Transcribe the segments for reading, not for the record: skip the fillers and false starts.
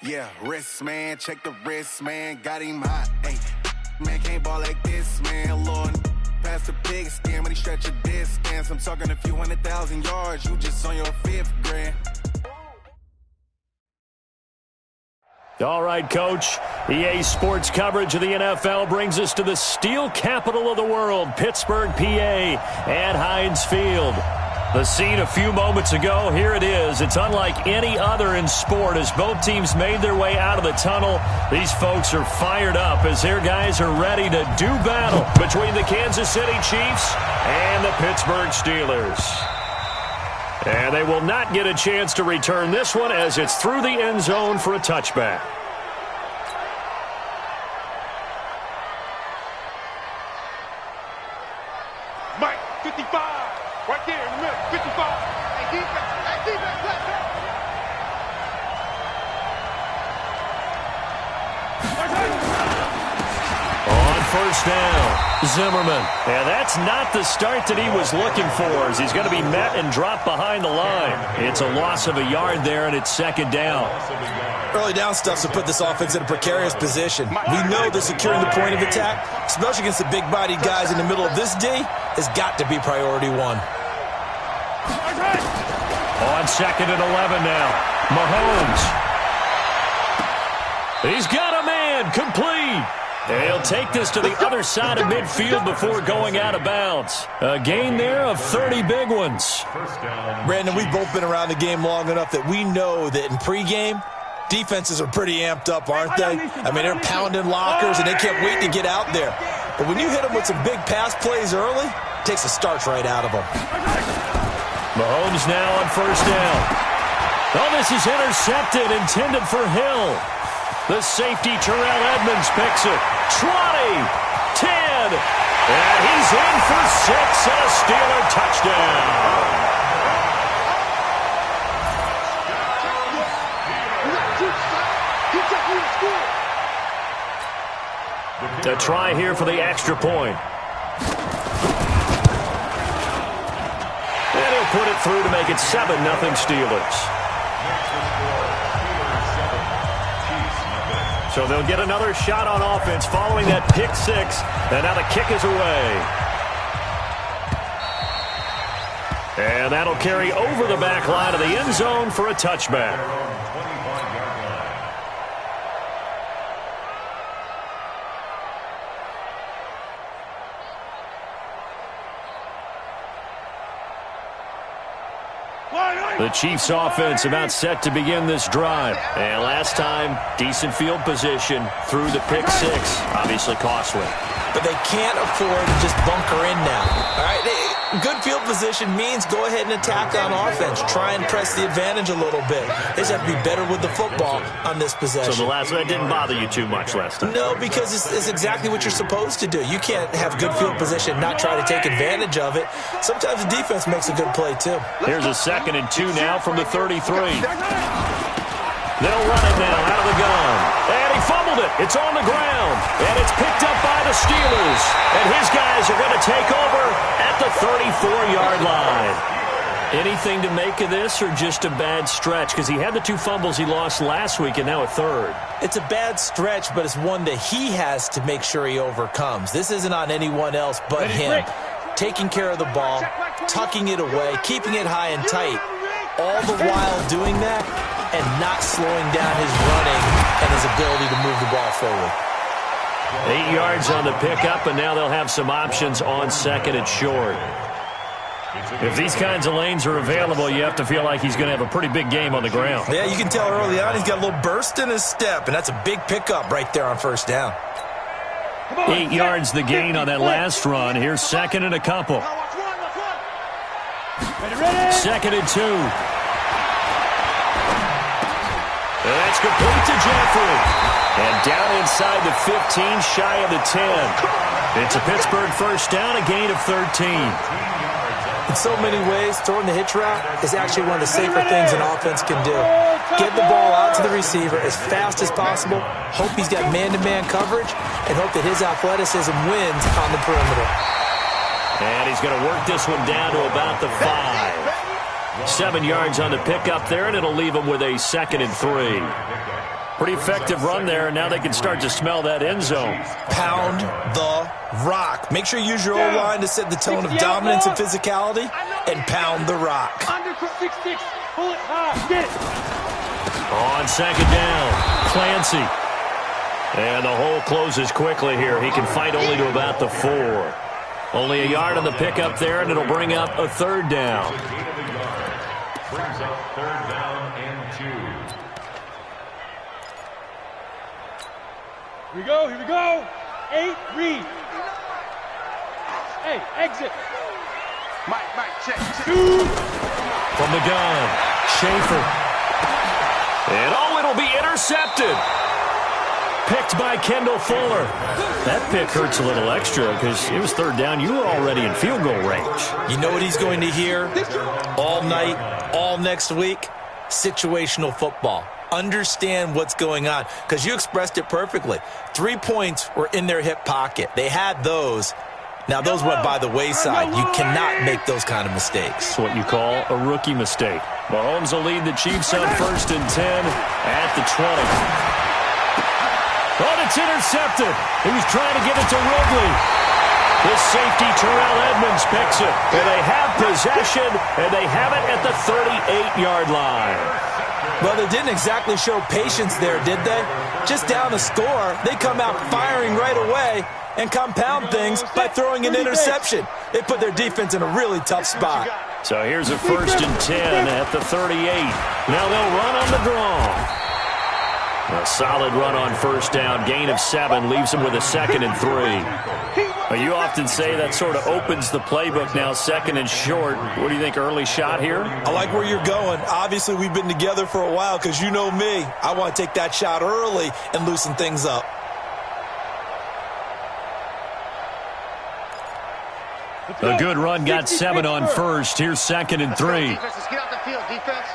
Yeah, wrist, man, check the wrist, man, got him hot. Hey, man, can't ball like this, man, Lord. Past the pigskin, when he stretch a distance. I'm talking a few 100,000 yards, you just on your 5th grade. All right, Coach. EA Sports coverage of the NFL brings us to the steel capital of the world, Pittsburgh, PA, at Heinz Field. The scene a few moments ago, here it is. It's unlike any other in sport as both teams made their way out of the tunnel. These folks are fired up as their guys are ready to do battle between the Kansas City Chiefs and the Pittsburgh Steelers. And they will not get a chance to return this one as it's through the end zone for a touchback. Mike, 55. Right there in the middle, 55. Hey, defense, let's go. On first down, Zimmerman. Yeah, that's not the start that he was looking for as he's going to be met and dropped behind the line. It's a loss of a yard there, and it's second down. Early down stuff to put this offense in a precarious position. We know they're securing the point of attack, especially against the big-bodied guys in the middle of this D, has got to be priority one. On second and 11 now, Mahomes. He's got a man, complete. He'll take this to the other side of midfield before going out of bounds. A gain there of 30 big ones. Brandon, we've both been around the game long enough that we know that in pregame, defenses are pretty amped up, aren't they? I mean, they're pounding lockers, and they can't wait to get out there. But when you hit them with some big pass plays early, it takes the starch right out of them. Mahomes now on first down. Oh, this is intercepted, intended for Hill. The safety, Terrell Edmonds, picks it. 20, 10, and he's in for 6 and a Steeler touchdown. A try here for the extra point. And he'll put it through to make it 7-0 Steelers. So they'll get another shot on offense following that pick six. And now the kick is away. And that'll carry over the back line of the end zone for a touchback. The Chiefs offense about set to begin this drive. And last time, decent field position through the pick six. Obviously costly. But they can't afford to just bunker in now. All right, good field position means go ahead and attack on offense. Try and press the advantage a little bit. They just have to be better with the football on this possession. So that didn't bother you too much last time? No, because it's exactly what you're supposed to do. You can't have good field position and not try to take advantage of it. Sometimes the defense makes a good play, too. Here's a 2nd and 2 now from the 33. They'll run it now out of the gun. And he fumbled it. It's on the ground. And it's picked up by the Steelers. And his guys are going to take over at the 34-yard line. Anything to make of this or just a bad stretch? Because he had the 2 fumbles he lost last week and now a 3rd. It's a bad stretch, but it's one that he has to make sure he overcomes. This isn't on anyone else but him. Taking care of the ball, tucking it away, keeping it high and tight. All the while doing that and not slowing down his running and his ability to move the ball forward. 8 yards on the pickup, and now they'll have some options on 2nd and short. If these kinds of lanes are available, you have to feel like he's going to have a pretty big game on the ground. Yeah, you can tell early on he's got a little burst in his step, and that's a big pickup right there on first down. 8 yards the gain on that last run. Here's 2nd and a couple. 2nd and 2. That's complete to Jeffrey. And down inside the 15, shy of the 10. It's a Pittsburgh first down, a gain of 13. In so many ways, throwing the hitch route is actually one of the safer things an offense can do. Get the ball out to the receiver as fast as possible, hope he's got man-to-man coverage, and hope that his athleticism wins on the perimeter. And he's going to work this one down to about the 5. 7 yards on the pickup there, and it'll leave them with a 2nd and 3. Pretty effective run there, and now they can start to smell that end zone. Pound the rock. Make sure you use your O-line to set the tone of dominance and physicality, and pound the rock. Under 6-6. Pull it high. Get it. On 2nd down, Clancy. And the hole closes quickly here. He can fight only to about the 4. Only a yard on the pickup there, and it'll bring up a 3rd down. Brings up 3rd down and 2. Here we go. 8, read. Hey, exit. Mike, check. 2. From the gun, Schaefer. And it'll be intercepted. Picked by Kendall Fuller. That pick hurts a little extra because it was 3rd down. You were already in field goal range. You know what he's going to hear all night, all next week? Situational football. Understand what's going on, because you expressed it perfectly. 3 points were in their hip pocket. They had those. Now, those went by the wayside. You cannot make those kind of mistakes. It's what you call a rookie mistake. Mahomes will lead the Chiefs on 1st and 10 at the 20. Oh, it's intercepted. He was trying to get it to Ridley. The safety, Terrell Edmonds, picks it. And they have possession, and they have it at the 38-yard line. Well, they didn't exactly show patience there, did they? Just down a score, they come out firing right away and compound things by throwing an interception. They put their defense in a really tough spot. So here's a 1st and 10 at the 38. Now they'll run on the draw. A solid run on 1st down. Gain of 7 leaves them with a 2nd and 3. But you often say that sort of opens the playbook now, 2nd and short. What do you think, early shot here? I like where you're going. Obviously, we've been together for a while because you know me. I want to take that shot early and loosen things up. A good run, got 7 on 1st. Here's 2nd and 3. Get out the field, defense.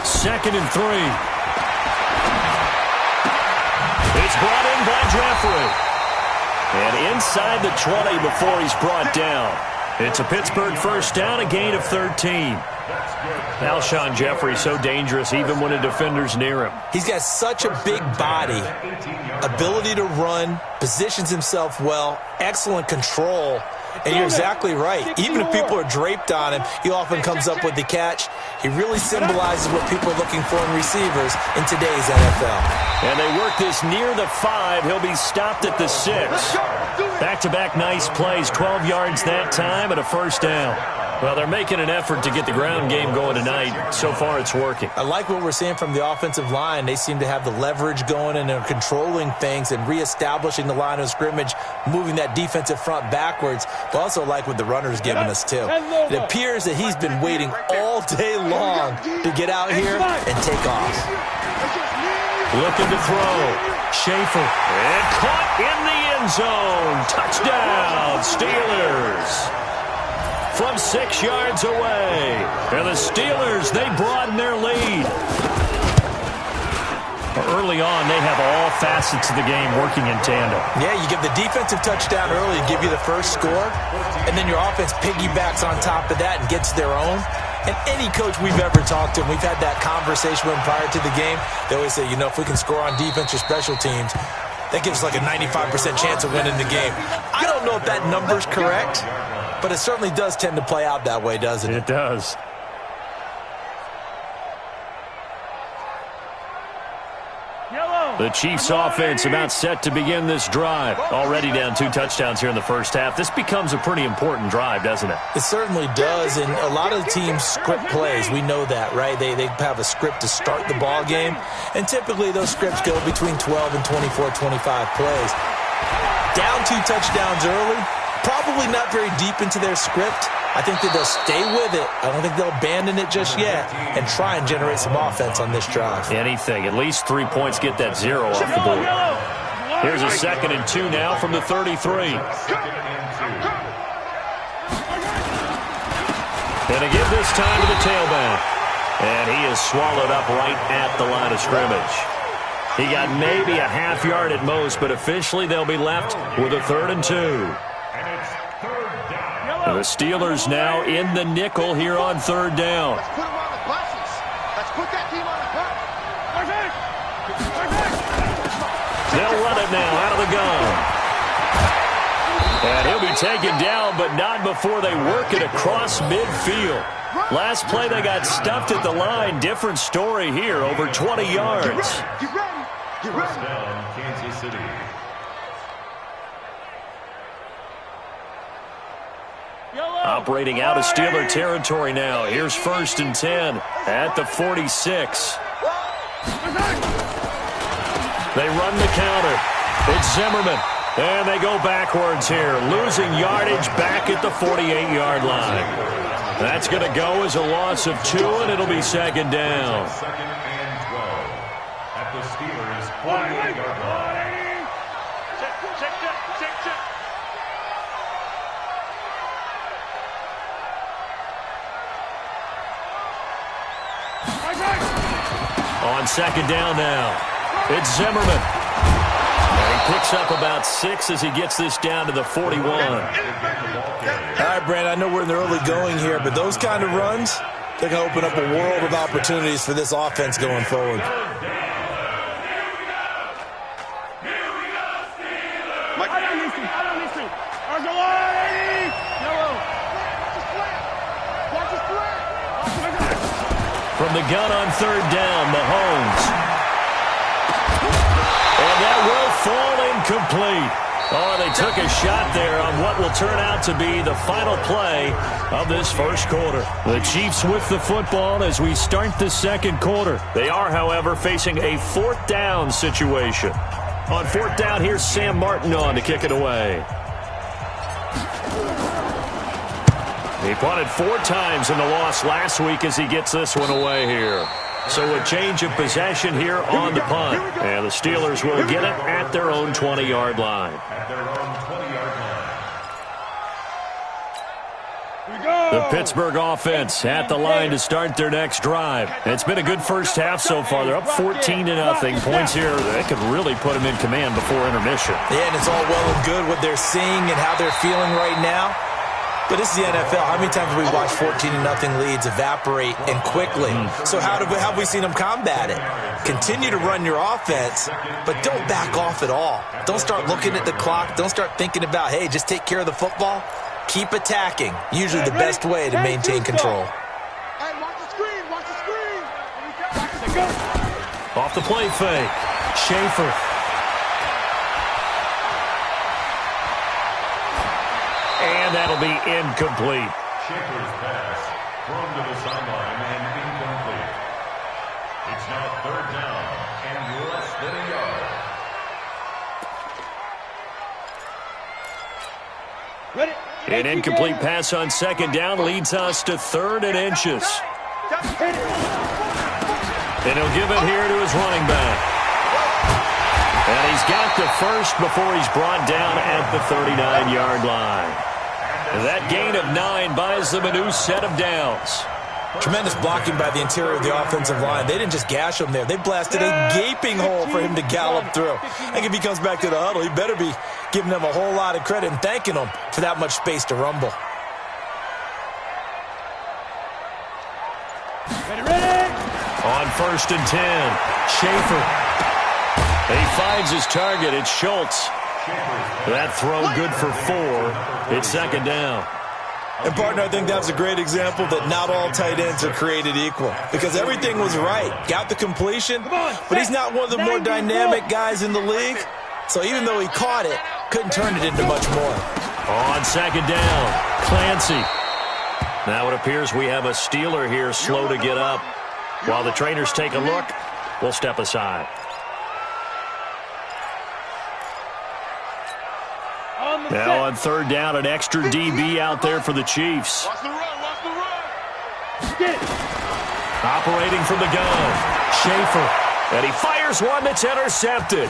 2nd and 3. It's brought in by Jeffrey. And inside the 20 before he's brought down. It's a Pittsburgh 1st down, a gain of 13. Alshon Jeffrey, so dangerous even when a defender's near him. He's got such a big body, ability to run, positions himself well, excellent control. And you're exactly right. Even if people are draped on him, he often comes up with the catch. He really symbolizes what people are looking for in receivers in today's NFL. And they work this near the 5. He'll be stopped at the 6. Back-to-back nice plays, 12 yards that time and a 1st down. Well, they're making an effort to get the ground game going tonight. So far, it's working. I like what we're seeing from the offensive line. They seem to have the leverage going, and they're controlling things and reestablishing the line of scrimmage, moving that defensive front backwards. But also like what the runner's giving us, too. It appears that he's been waiting all day long to get out here and take off. Looking to throw. Schaefer. And caught in the end zone. Touchdown, Steelers. From 6 yards away. And the Steelers, they broaden their lead. Early on, they have all facets of the game working in tandem. Yeah, you give the defensive touchdown early and give you the first score, and then your offense piggybacks on top of that and gets their own. And any coach we've ever talked to, and we've had that conversation with them prior to the game, they always say, you know, if we can score on defense or special teams, that gives us like a 95% chance of winning the game. I don't know if that number's correct, but it certainly does tend to play out that way, doesn't it? It does. The Chiefs offense about set to begin this drive. Already down 2 touchdowns here in the first half. This becomes a pretty important drive, doesn't it? It certainly does, and a lot of the teams script plays. We know that, right? They have a script to start the ball game, and typically those scripts go between 12 and 24, 25 plays. Down 2 touchdowns early, probably not very deep into their script. I think that they'll stay with it. I don't think they'll abandon it just yet and try and generate some offense on this drive. Anything. At least 3 points, get that 0 off the board. Here's a 2nd and 2 now from the 33. And a give this time to the tailback. And he is swallowed up right at the line of scrimmage. He got maybe a half yard at most, but officially they'll be left with a 3rd and 2. The Steelers now in the nickel here on third down. Let's put them on the buses. Let's put that team on the bus. They'll run it now out of the gun. And he'll be taken down, but not before they work it across midfield. Last play, they got stuffed at the line. Different story here, over 20 yards. Get ready. First down, Kansas City. Operating out of Steeler territory now. Here's 1st and 10 at the 46. They run the counter. It's Zimmerman. And they go backwards here, losing yardage back at the 48-yard line. That's going to go as a loss of 2, and it'll be 2nd down. 2nd and 12 at the Steelers' 48-yard line. Check. On 2nd down now, it's Zimmerman. And he picks up about 6 as he gets this down to the 41. All right, Brandon, I know we're in the early going here, but those kind of runs, they're going to open up a world of opportunities for this offense going forward. From the gun on 3rd down, Mahomes. And that will fall incomplete. Oh, they took a shot there on what will turn out to be the final play of this first quarter. The Chiefs with the football as we start the 2nd quarter. They are, however, facing a 4th down situation. On 4th down, here's Sam Martin on to kick it away. He punted 4 times in the loss last week as he gets this one away here. So a change of possession here on the punt. And the Steelers will get it at their own 20-yard line. At their own 20-yard line. The Pittsburgh offense at the line to start their next drive. It's been a good first half so far. They're up 14-0. Points here, they could really put them in command before intermission. Yeah, and it's all well and good what they're seeing and how they're feeling right now. But this is the NFL. How many times have we watched 14-0 leads evaporate and quickly? So how have we seen them combat it? Continue to run your offense, but don't back off at all. Don't start looking at the clock. Don't start thinking about, hey, just take care of the football. Keep attacking. Usually the best way to maintain control. Hey, watch the screen. Off the play fake. Schaefer. And that'll be incomplete. Schaefer's pass thrown to the sideline and incomplete. It's now 3rd down and less than a yard. An incomplete pass on 2nd down leads us to 3rd and inches. And he'll give it here to his running back. And he's got the first before he's brought down at the 39-yard line. That gain of 9 buys them a new set of downs. Tremendous blocking by the interior of the offensive line. They didn't just gash him there. They blasted a gaping hole for him to gallop through. And if he comes back to the huddle, he better be giving them a whole lot of credit and thanking them for that much space to rumble. On 1st and 10, Schaefer. He finds his target. It's Schultz. That throw good for 4. It's 2nd down. And, partner, I think that was a great example that not all tight ends are created equal. Because everything was right. Got the completion, but he's not one of the more dynamic guys in the league. So even though he caught it, couldn't turn it into much more. On 2nd down, Clancy. Now it appears we have a Steeler here slow to get up. While the trainers take a look, we'll step aside. Now on 3rd down, an extra DB out there for the Chiefs. Watch the run. Operating from the gun, Schaefer. And he fires one that's intercepted.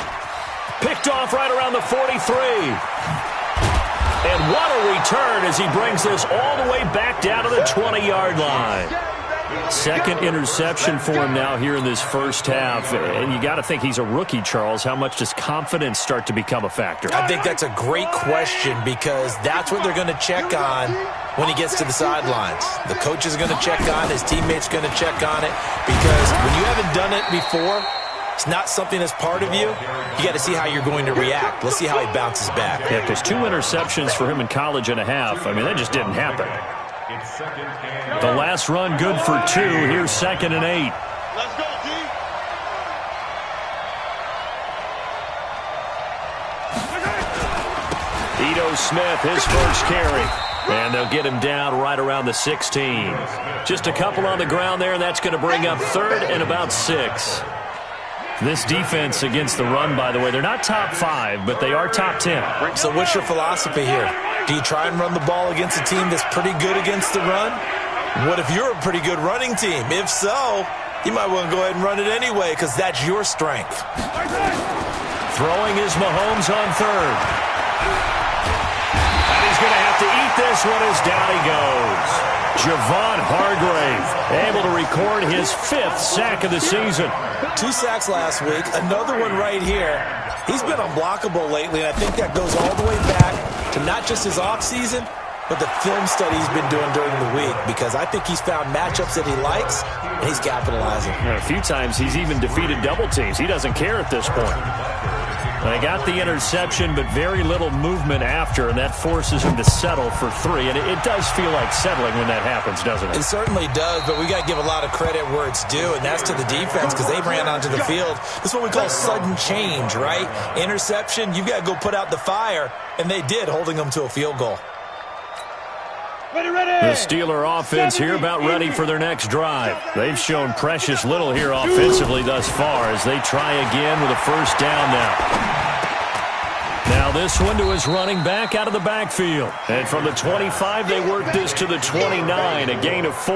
Picked off right around the 43. And what a return as he brings this all the way back down to the 20-yard line. 2nd interception for him now here in this first half. And you got to think he's a rookie, Charles. How much does confidence start to become a factor? I think that's a great question because that's what they're going to check on when he gets to the sidelines. The coach is going to check on it. His teammates going to check on it. Because when you haven't done it before, it's not something that's part of you. You got to see how you're going to react. Let's see how he bounces back. Yeah, because 2 interceptions for him in college and a half. I mean, that just didn't happen. The last run good for 2. Here's 2nd and 8. Let's go, D. Ito Smith, his first carry. And they'll get him down right around the 16. Just a couple on the ground there, and that's going to bring up 3rd and about 6. This defense against the run, by the way, they're not top 5, but they are top 10. So what's your philosophy here? Do you try and run the ball against a team that's pretty good against the run? What if you're a pretty good running team? If so, you might want to go ahead and run it anyway because that's your strength. Throwing is Mahomes on 3rd. And he's going to have to eat this one as down he goes. Javon Hargrave able to record his 5th sack of the season. 2 sacks last week, another one right here. He's been unblockable lately, and I think that goes all the way back to not just his offseason, but the film study he's been doing during the week, because I think he's found matchups that he likes, and he's capitalizing. A few times he's even defeated double teams. He doesn't care at this point. They got the interception, but very little movement after, and that forces him to settle for 3. And it does feel like settling when that happens, doesn't it? It certainly does, but we got to give a lot of credit where it's due, and that's to the defense because they ran onto the field. This is what we call sudden change, right? Interception, you've got to go put out the fire, and they did, holding them to a field goal. The Steeler offense here about ready for their next drive. They've shown precious little here offensively thus far as they try again with a first down now. Now this one to his running back out of the backfield. And from the 25, they work this to the 29, a gain of 4.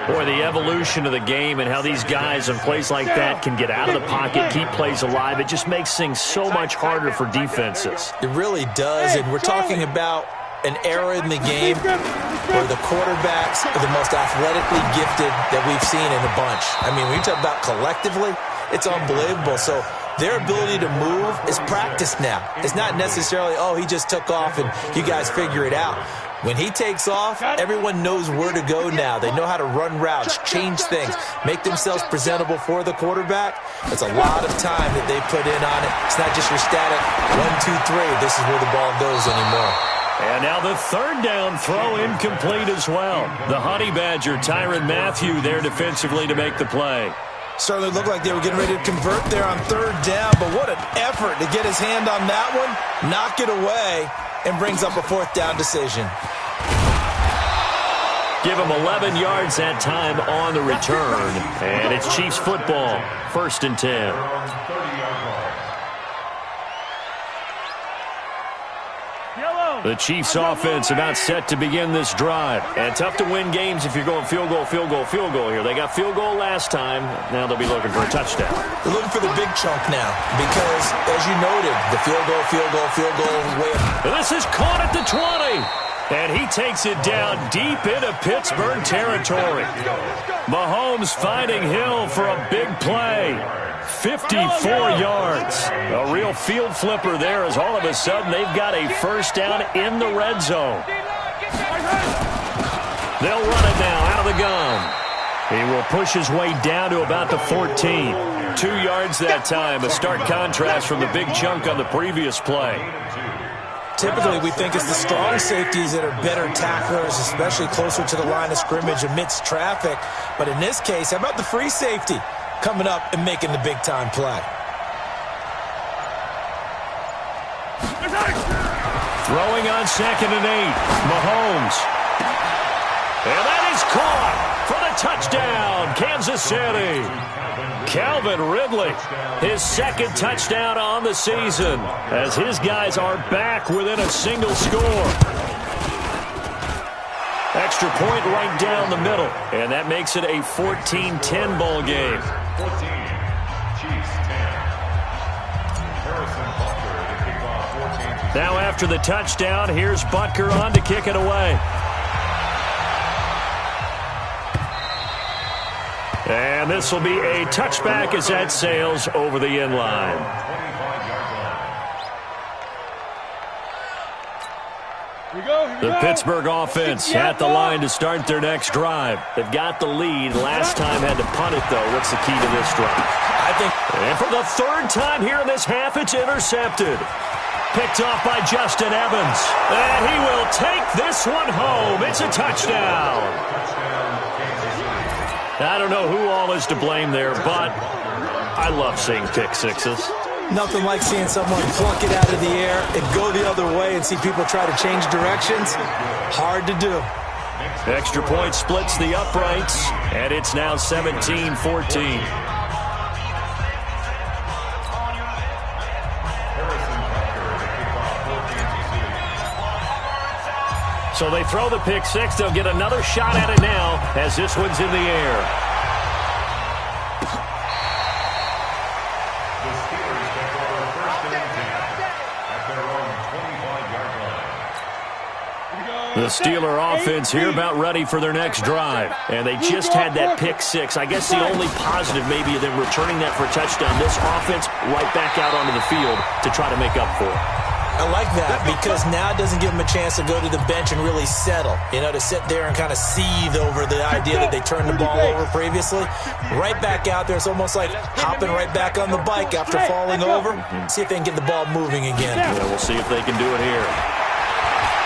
Boy, the evolution of the game and how these guys in plays like that can get out of the pocket, keep plays alive, it just makes things so much harder for defenses. It really does, and we're talking about an era in the game where the quarterbacks are the most athletically gifted that we've seen in a bunch. I mean, when you talk about collectively, it's unbelievable. So their ability to move is practiced now. It's not necessarily, oh, he just took off and you guys figure it out. When he takes off, everyone knows where to go now. They know how to run routes, change things, make themselves presentable for the quarterback. It's a lot of time that they put in on it. It's not just your static 1, 2, 3. This is where the ball goes anymore. And now the 3rd down throw incomplete as well. The Honey Badger, Tyrann Mathieu, there defensively to make the play. Certainly looked like they were getting ready to convert there on 3rd down, but what an effort to get his hand on that one, knock it away, and brings up a 4th down decision. Give him 11 yards that time on the return. And it's Chiefs football, 1st and 10. The Chiefs offense about set to begin this drive. And tough to win games if you're going field goal, field goal, field goal here. They got field goal last time. Now they'll be looking for a touchdown. They're looking for the big chunk now because, as you noted, the field goal, field goal, field goal way. This is caught at the 20. And he takes it down deep into Pittsburgh territory. Mahomes finding Hill for a big play. 54 yards. A real field flipper there as all of a sudden they've got a first down in the red zone. They'll run it now out of the gun. He will push his way down to about the 14. 2 yards that time. A stark contrast from the big chunk on the previous play. Typically, we think it's the strong safeties that are better tacklers, especially closer to the line of scrimmage amidst traffic. But in this case, how about the free safety coming up and making the big-time play? Throwing on 2nd and 8. Mahomes. And that is caught for the touchdown, Kansas City. Calvin Ridley, his 2nd touchdown on the season, as his guys are back within a single score. Extra point right down the middle, and that makes it a 14-10 ball game. 14, Chiefs 10. Now after the touchdown, here's Butker on to kick it away. And this will be a touchback as that sails over the end line. Here we go. The Pittsburgh offense at the line to start their next drive. They've got the lead. Last time had to punt it, though. What's the key to this drive? And for the third time here in this half, it's intercepted. Picked off by Justin Evans. And he will take this one home. It's a touchdown. I don't know who all is to blame there, but I love seeing pick sixes. Nothing like seeing someone pluck it out of the air and go the other way and see people try to change directions. Hard to do. Extra point splits the uprights, and it's now 17-14. So they throw the pick six. They'll get another shot at it now as this one's in the air. The Steeler offense here about ready for their next drive. And they just had that pick six. I guess the only positive maybe of them returning that for a touchdown. This offense right back out onto the field to try to make up for it. I like that because now it doesn't give them a chance to go to the bench and really settle. You know, to sit there and kind of seethe over the idea that they turned the ball over previously. Right back out there. It's almost like hopping right back on the bike after falling over. See if they can get the ball moving again. Yeah, we'll see if they can do it here.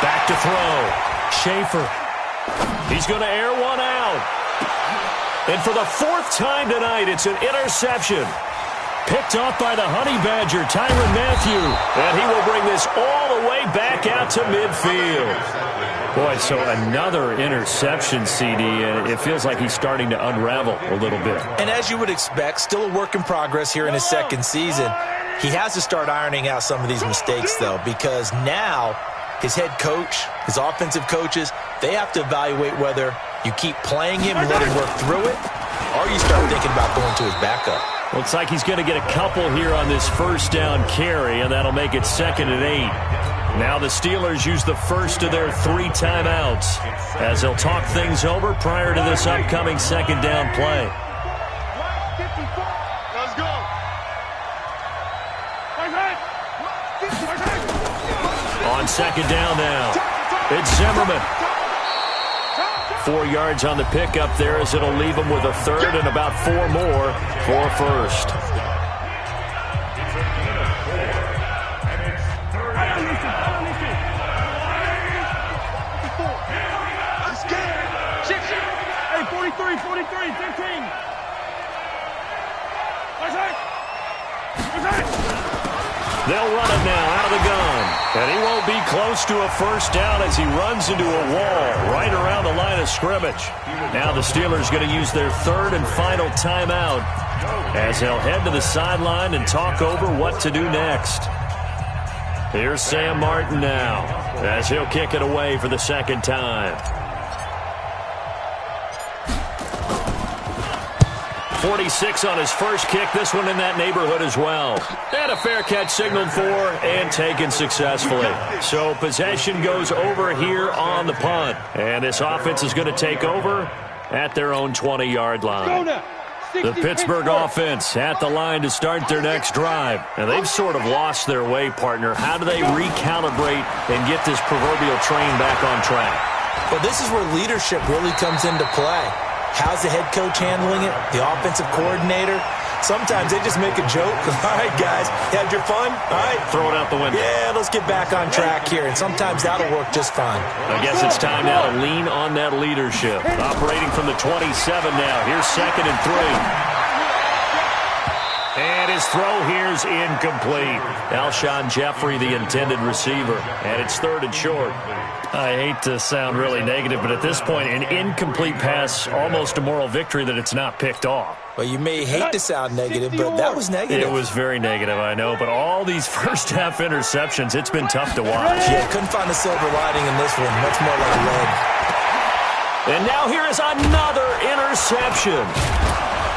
Back to throw. Schaefer. He's going to air one out. And for the fourth time tonight, it's an interception. Picked off by the Honey Badger, Tyrann Mathieu. And he will bring this all the way back out to midfield. Boy, so another interception, CD, and it feels like he's starting to unravel a little bit. And as you would expect, still a work in progress here in his second season. He has to start ironing out some of these mistakes, though, because now his head coach, his offensive coaches, they have to evaluate whether you keep playing him and let him work through it, or you start thinking about going to his backup. Looks like he's going to get a couple here on this first down carry, and that'll make it 2nd and 8. Now the Steelers use the first of their 3 timeouts as they'll talk things over prior to this upcoming second down play. Let's go. On second down now, it's Zimmerman. 4 yards on the pickup there as it'll leave him with a third and about 4 more for first. Hey, 43, 15. They'll run it now out of the gun. And he won't be close to a first down as he runs into a wall right around the line of scrimmage. Now the Steelers going to use their 3rd and final timeout as they'll head to the sideline and talk over what to do next. Here's Sam Martin now as he'll kick it away for the 2nd time. 46 on his first kick. This one in that neighborhood as well. And a fair catch signaled for and taken successfully. So possession goes over here on the punt. And this offense is going to take over at their own 20-yard line. The Pittsburgh offense at the line to start their next drive. And they've sort of lost their way, partner. How do they recalibrate and get this proverbial train back on track? Well, this is where leadership really comes into play. How's the head coach handling it? The offensive coordinator? Sometimes they just make a joke. All right, guys, you had your fun? All right. Throw it out the window. Yeah, let's get back on track here. And sometimes that'll work just fine. I guess it's time now to lean on that leadership. Operating from the 27 now. Here's 2nd and 3. And his throw here's incomplete. Alshon Jeffrey, the intended receiver. And it's 3rd and short. I hate to sound really negative, but at this point, an incomplete pass, almost a moral victory that it's not picked off. Well, you may hate to sound negative, but that was negative. It was very negative, I know. But all these first-half interceptions, it's been tough to watch. Yeah, couldn't find a silver lining in this one. Much more like lead. And now here is another interception.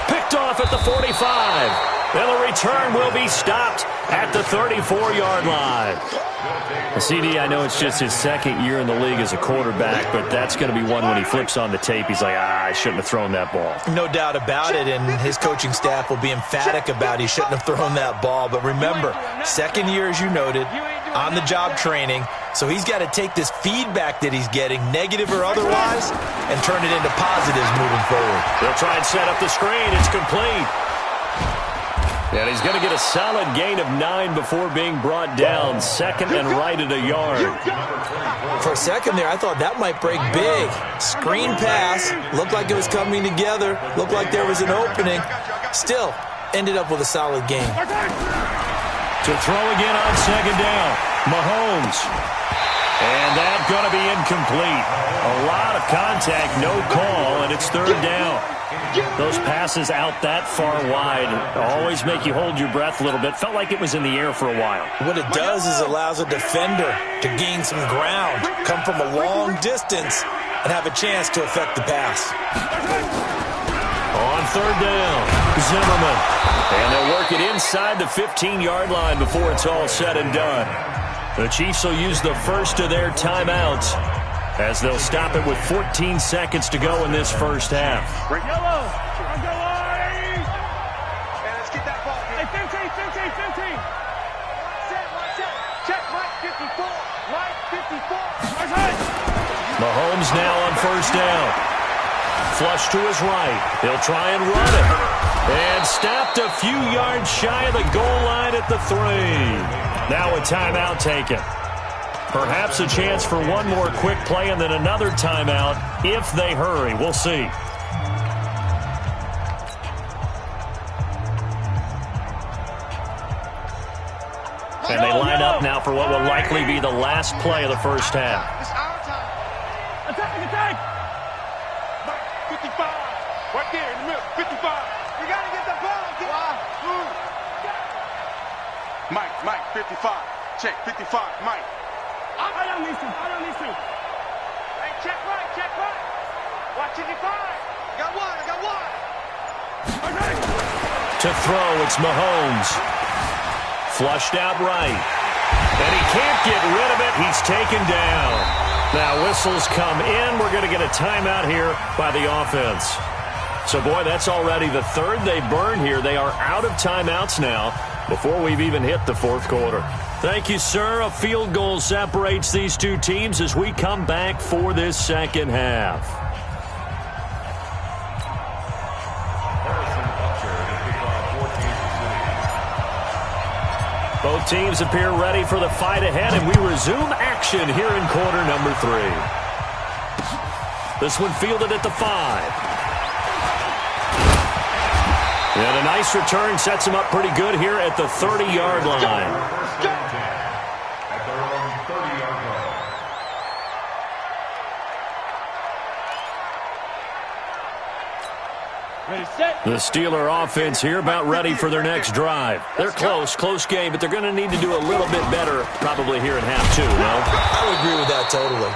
Picked off at the 45. And the return will be stopped at the 34-yard line. CD, I know it's just his 2nd year in the league as a quarterback, but that's going to be one when he flips on the tape. He's like, I shouldn't have thrown that ball. No doubt about it, and his coaching staff will be emphatic about he shouldn't have thrown that ball. But remember, 2nd year, as you noted, on-the-job training, so he's got to take this feedback that he's getting, negative or otherwise, and turn it into positives moving forward. They'll try and set up the screen. It's complete. And he's going to get a solid gain of 9 before being brought down. Second and right at a yard. For a second there, I thought that might break big. Screen pass. Looked like it was coming together. Looked like there was an opening. Still, ended up with a solid gain. To throw again on second down. Mahomes. And that's going to be incomplete. A lot of contact, no call, and it's third down. Those passes out that far wide always make you hold your breath a little bit. Felt like it was in the air for a while. What it does is allows a defender to gain some ground, come from a long distance, and have a chance to affect the pass. On third down, Zimmerman. And they'll work it inside the 15-yard line before it's all said and done. The Chiefs will use the first of their timeouts as they'll stop it with 14 seconds to go in this first half. Break yellow. I'm going. And let's get that ball. Hey, 15. Check, Mike 54. Mike 54. Mahomes now on first down. Flush to his right. He'll try and run it. And stopped a few yards shy of the goal line at the 3. Now a timeout taken. Perhaps a chance for one more quick play and then another timeout if they hurry. We'll see. And they line up now for what will likely be the last play of the first half. Attack! 55. Right there in the middle. 55. You got to get the ball. Mike, 55. Check, 55, Mike. I don't need to. Hey, check right. Watch 55. I got one. Okay. To throw, it's Mahomes. Flushed out right. And he can't get rid of it. He's taken down. Now whistles come in. We're going to get a timeout here by the offense. So, boy, that's already the third they burned here. They are out of timeouts now before we've even hit the fourth quarter. Thank you, sir. A field goal separates these two teams as we come back for this second half. Both teams appear ready for the fight ahead, and we resume action here in quarter number 3. This one fielded at the 5. And a nice return sets him up pretty good here at the 30-yard line. The Steeler offense here about ready for their next drive. They're close game, but they're going to need to do a little bit better probably here in half 2, no? I would agree with that totally.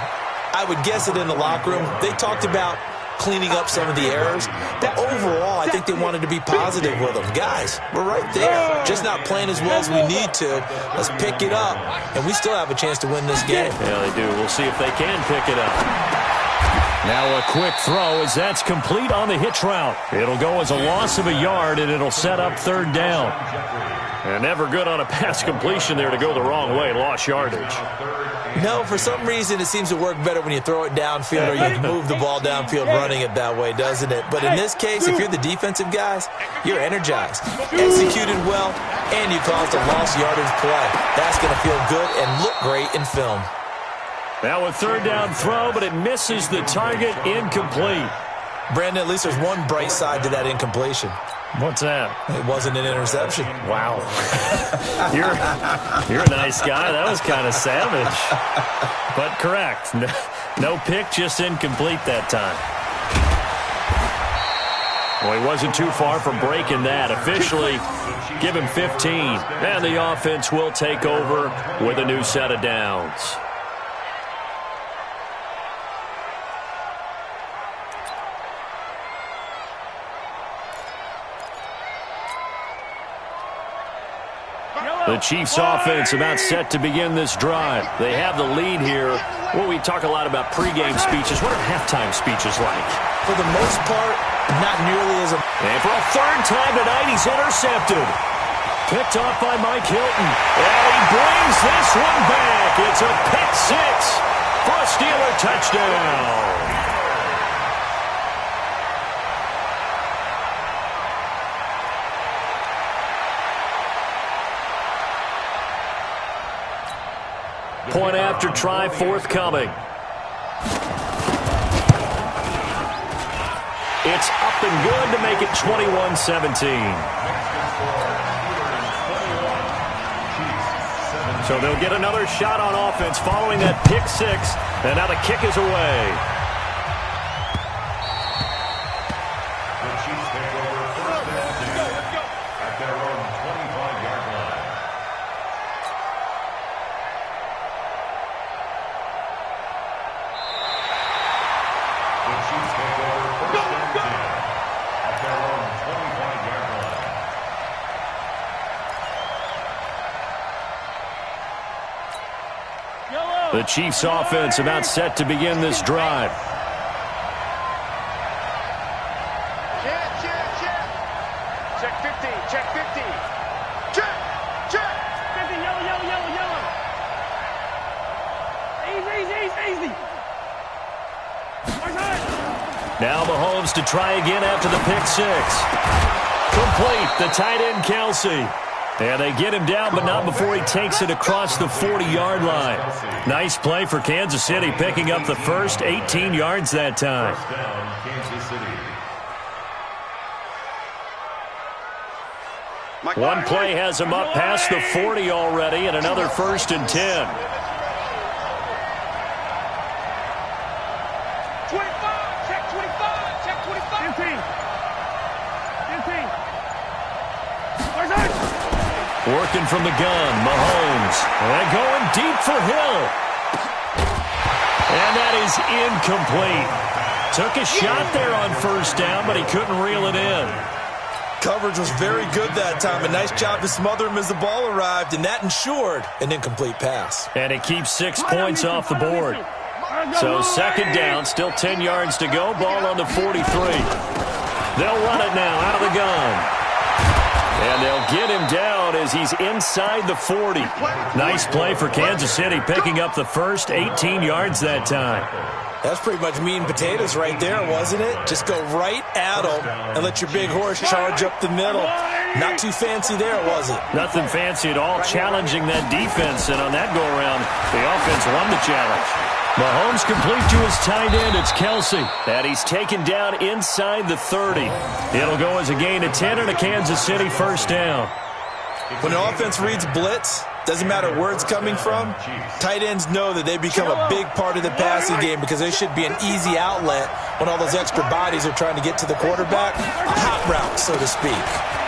I would guess it in the locker room. They talked about cleaning up some of the errors, but overall, I think they wanted to be positive with them. Guys, we're right there. Just not playing as well as we need to. Let's pick it up, and we still have a chance to win this game. Yeah, they do. We'll see if they can pick it up. Now a quick throw as that's complete on the hitch route. It'll go as a loss of a yard, and it'll set up third down. And never good on a pass completion there to go the wrong way. Lost yardage. No, for some reason, it seems to work better when you throw it downfield or you move the ball downfield running it that way, doesn't it? But in this case, if you're the defensive guys, you're energized, executed well, and you caused a lost yardage play. That's going to feel good and look great in film. Now a third down throw, but it misses the target, incomplete. Brandon, at least there's one bright side to that incompletion. What's that? It wasn't an interception. Wow. You're a nice guy. That was kind of savage. But correct. No pick, just incomplete that time. Well, he wasn't too far from breaking that. Officially, give him 15. And the offense will take over with a new set of downs. The Chiefs offense about set to begin this drive. They have the lead here. Well, we talk a lot about pregame speeches. What are halftime speeches like? For the most part, not nearly as a... And for a third time tonight, he's intercepted. picked off by Mike Hilton. And he brings this one back. It's a pick six for a Steeler touchdown. Point after try forthcoming. It's up and good to make it 21-17. So they'll get another shot on offense following that pick six, and now the kick is away. The Chiefs take over first and 10 at their own 25-yard line. The Chiefs take over first and 10 at their own 25-yard line. The Chiefs offense about set to begin this drive. Check 50, check 50. Check, check. 50, yellow. Easy. Now Mahomes to try again after the pick six. Complete, the tight end Kelsey. And they get him down, but not before he takes it across the 40-yard line. Nice play for Kansas City, picking up the first 18 yards that time. First down, Kansas City. One play has him up past the 40 already, and another first and 10. 25, check 25. 15. Working from the gun, Mahomes. And going deep for Hill. And that is incomplete. Took a shot there on first down, but he couldn't reel it in. Coverage was very good that time. A nice job to smother him as the ball arrived, and that ensured an incomplete pass. And it keeps 6 points off the board. So second down, still 10 yards to go. Ball on the 43. They'll run it now out of the gun. And they'll get him down as he's inside the 40. Nice play for Kansas City, picking up the first 18 yards that time. That's pretty much meat and potatoes right there, wasn't it? Just go right at them and let your big horse charge up the middle. Not too fancy there, was it? Nothing fancy at all, challenging that defense. And on that go-around, the offense won the challenge. Mahomes complete to his tight end. It's Kelsey. And he's taken down inside the 30. It'll go as a gain of 10 and a Kansas City first down. When the offense reads blitz, doesn't matter where it's coming from, tight ends know that they become a big part of the passing game because they should be an easy outlet when all those extra bodies are trying to get to the quarterback. A hot route, so to speak.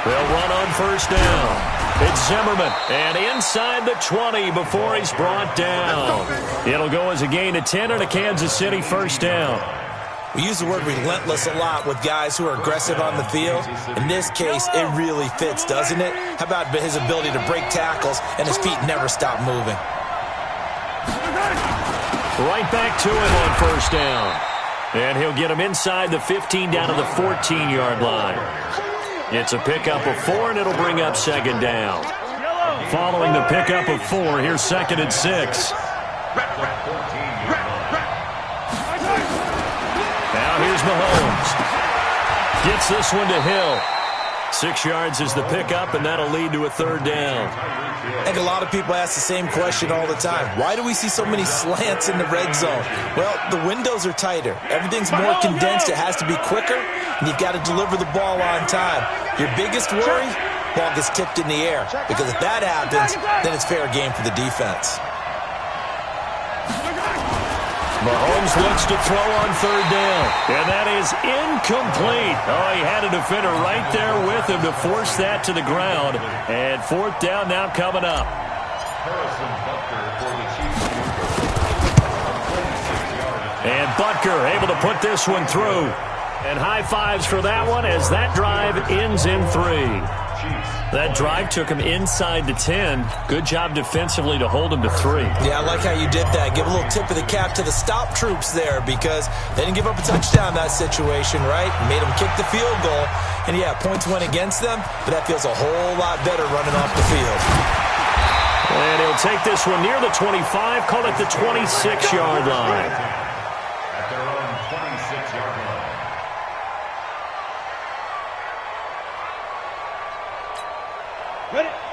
They'll run on first down. It's Zimmerman, and inside the 20 before he's brought down. It'll go as a gain of 10 and a Kansas City first down. We use the word relentless a lot with guys who are aggressive on the field. In this case, it really fits, doesn't it? How about his ability to break tackles and his feet never stop moving? Right back to him on first down. And he'll get him inside the 15 down to the 14-yard line. It's a pickup of 4, and it'll bring up second down. Following the pickup of 4, here's second and 6. Now here's Mahomes. Gets this one to Hill. 6 yards is the pickup, and that'll lead to a third down. I think a lot of people ask the same question all the time. Why do we see so many slants in the red zone? Well, the windows are tighter. Everything's more condensed. It has to be quicker, and you've got to deliver the ball on time. Your biggest worry? Ball gets tipped in the air, because if that happens, then it's fair game for the defense. Mahomes looks to throw on third down, and that is incomplete. Oh, he had a defender right there with him to force that to the ground. And fourth down now coming up. And Butker able to put this one through. And high fives for that one as that drive ends in 3. That drive took him inside the 10. Good job defensively to hold him to 3. Yeah, I like how you did that. Give a little tip of the cap to the stop troops there because they didn't give up a touchdown in that situation, right? Made them kick the field goal. And, yeah, points went against them, but that feels a whole lot better running off the field. And he'll take this one near the 25, call it the 26-yard line. At their own 26-yard line.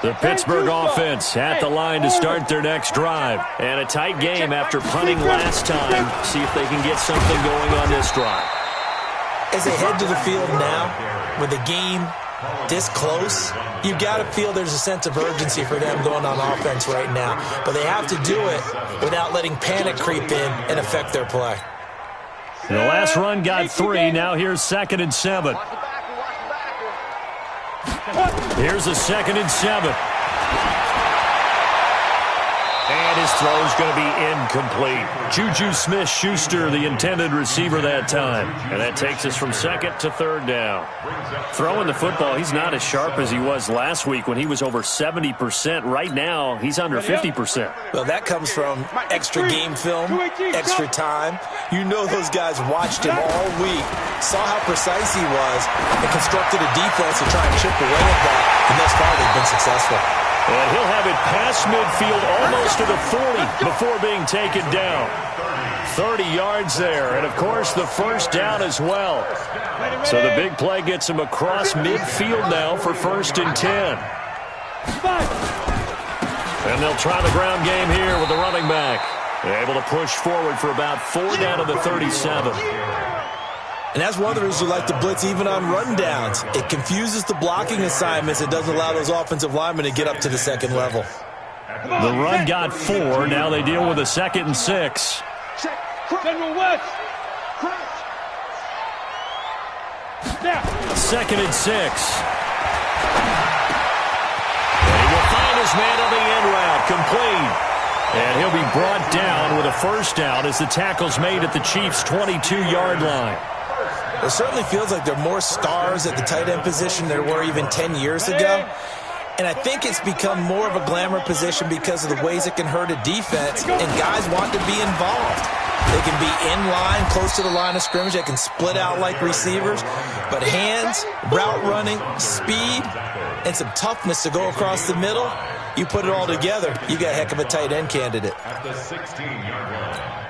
The Pittsburgh offense at the line to start their next drive. And a tight game after punting last time. See if they can get something going on this drive. As they head to the field now, with the game this close, you've got to feel there's a sense of urgency for them going on offense right now. But they have to do it without letting panic creep in and affect their play. The last run got 3. Now here's 2nd and 7. Here's a 2nd and 7. And his throw's going to be incomplete. Juju Smith-Schuster, the intended receiver that time. And that takes us from 2nd to 3rd down. Throwing the football, he's not as sharp as he was last week when he was over 70%. Right now, he's under 50%. Well, that comes from extra game film, extra time. You know those guys watched him all week, saw how precise he was, and constructed a defense to try and chip away at that. And thus far, they've been successful. And he'll have it past midfield almost to the 40 before being taken down. 30 yards there. And, of course, the first down as well. So the big play gets him across midfield now for 1st and 10. And they'll try the ground game here with the running back. They're able to push forward for about 4 down to the 37. And that's one of the reasons you like to blitz even on rundowns. It confuses the blocking assignments. It doesn't allow those offensive linemen to get up to the second level. The run got 4. Now they deal with a 2nd and 6. General West. 2nd and 6. And he will find his man on the end route. Complete. And he'll be brought down with a first down as the tackle's made at the Chiefs' 22-yard line. It certainly feels like there are more stars at the tight end position than there were even 10 years ago. And I think it's become more of a glamour position because of the ways it can hurt a defense, and guys want to be involved. They can be in line, close to the line of scrimmage. They can split out like receivers. But hands, route running, speed, and some toughness to go across the middle, you put it all together, you got a heck of a tight end candidate. At the 16-yard line.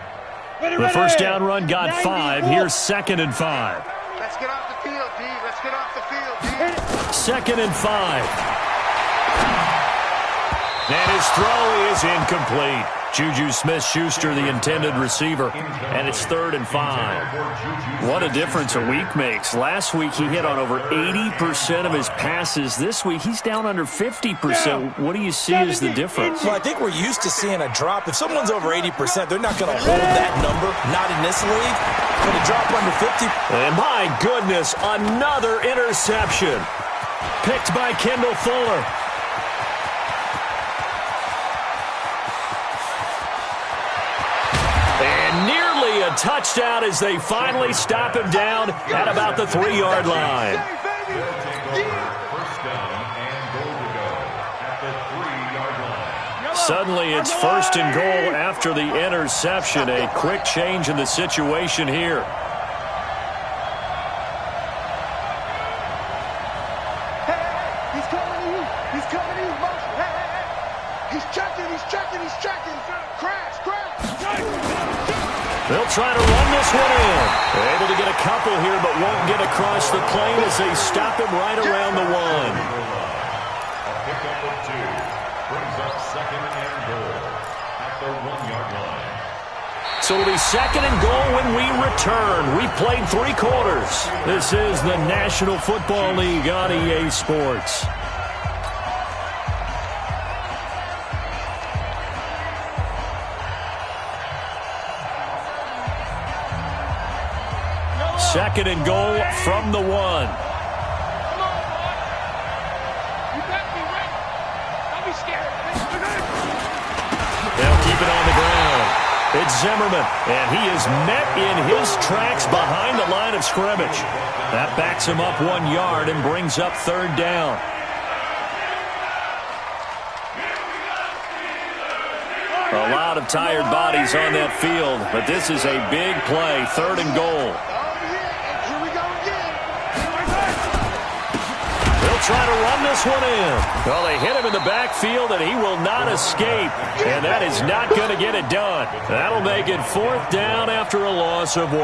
The first down run got 5. Here's 2nd and 5. Let's get off the field, D. Let's get off the field, D. 2nd and 5. And his throw is incomplete. Juju Smith-Schuster, the intended receiver, and it's 3rd and 5. What a difference a week makes. Last week he hit on over 80% of his passes. This week he's down under 50%. What do you see as the difference? Well, I think we're used to seeing a drop. If someone's over 80%, they're not going to hold that number, not in this league. But a drop under 50. And my goodness, another interception. Picked by Kendall Fuller. Nearly a touchdown as they finally stop him down at about the 3-yard line. They'll take over first down and goal to go at the 3-yard line. Suddenly it's 1st and goal after the interception. A quick change in the situation here. He's coming to you. He's coming to you. He's checking. He's checking. He's checking. Crash. They'll try to run this one in. They're able to get a couple here, but won't get across the plane as they stop him right around the 1. A pickup of 2 brings up 2nd and goal at the 1-yard line. So it'll be 2nd and goal when we return. We played 3 quarters. This is the National Football League on EA Sports. Second and goal from the 1. You better be ready. Don't be scared. They'll keep it on the ground. It's Zimmerman, and he is met in his tracks behind the line of scrimmage. That backs him up 1 yard and brings up 3rd down. A lot of tired bodies on that field, but this is a big play, 3rd and goal. Here we go again. They'll try to run this one in. Well, they hit him in the backfield, and he will not escape, and that is not going to get it done. That'll make it 4th down after a loss of 1.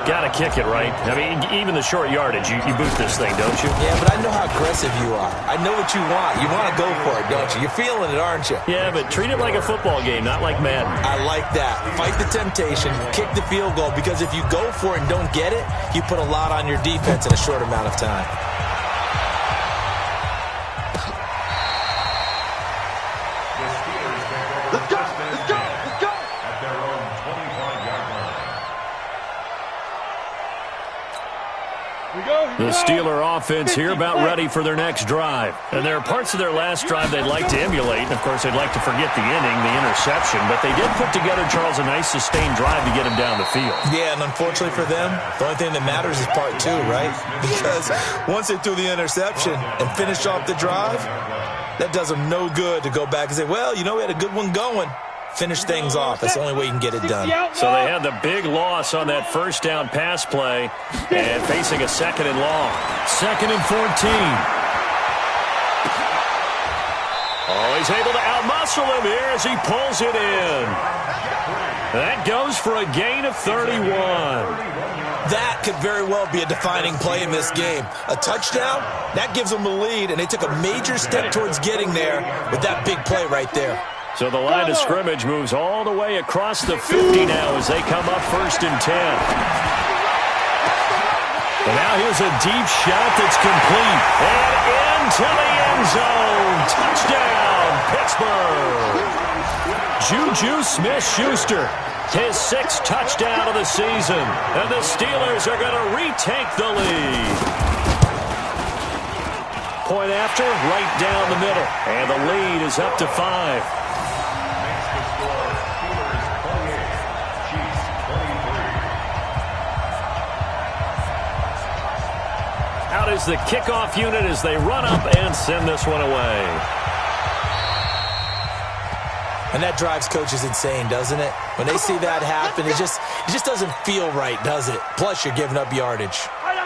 Got to kick it, right? I mean, even the short yardage, you boot this thing, don't you? Yeah, but I know how aggressive you are. I know what you want. You want to go for it, don't you? You're feeling it, aren't you? Yeah, but treat it like a football game, not like Madden. I like that. Fight the temptation, kick the field goal, because if you go for it and don't get it, you put a lot on your defense in a short amount of time. Let's go. Let's go. Let's go. At their own 25-yard line. The Steeler offense here about ready for their next drive. And there are parts of their last drive they'd like to emulate. And, of course, they'd like to forget the inning, the interception. But they did put together, Charles, a nice sustained drive to get him down the field. Yeah, and unfortunately for them, the only thing that matters is part 2, right? Because once they threw the interception and finished off the drive, that does them no good to go back and say, well, you know, we had a good one going. Finish things off. That's the only way you can get it done. So they had the big loss on that first down pass play and facing a 2nd and long. 2nd and 14. Oh, he's able to outmuscle him here as he pulls it in. That goes for a gain of 31. That could very well be a defining play in this game. A touchdown, that gives them the lead, and they took a major step towards getting there with that big play right there. So the line of scrimmage moves all the way across the 50 now as they come up 1st and 10. And now here's a deep shot that's complete. And into the end zone. Touchdown, Pittsburgh. Juju Smith-Schuster, his 6th touchdown of the season. And the Steelers are going to retake the lead. Point after, right down the middle. And the lead is up to 5. Out is the kickoff unit as they run up and send this one away. And that drives coaches insane, doesn't it? When they see that happen, it just doesn't feel right, does it? Plus, you're giving up yardage.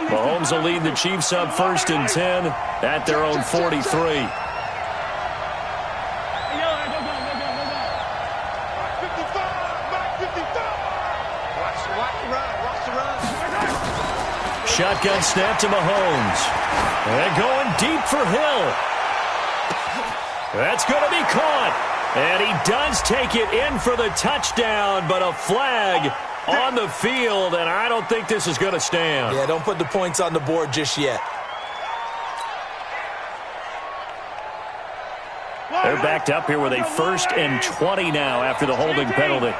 Mahomes will lead the Chiefs up 1st and 10 at their own 43. Shotgun snap to Mahomes. And going deep for Hill. That's going to be caught. And he does take it in for the touchdown, but a flag on the field, and I don't think this is going to stand. Yeah, don't put the points on the board just yet. They're backed up here with a 1st and 20 now after the holding penalty.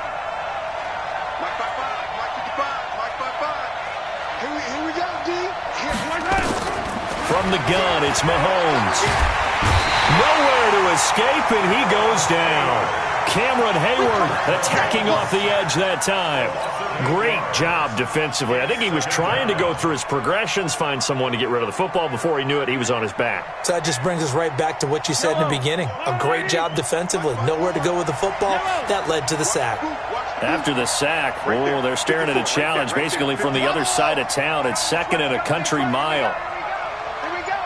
From the gun, it's Mahomes. Nowhere to escape, and he goes down. Cameron Hayward attacking off the edge that time. Great job defensively. I think he was trying to go through his progressions, find someone to get rid of the football. Before he knew it, he was on his back. So that just brings us right back to what you said in the beginning. A great job defensively. Nowhere to go with the football. That led to the sack. After the sack, oh, they're staring at a challenge basically from the other side of town. It's 2nd and a country mile. Here we go.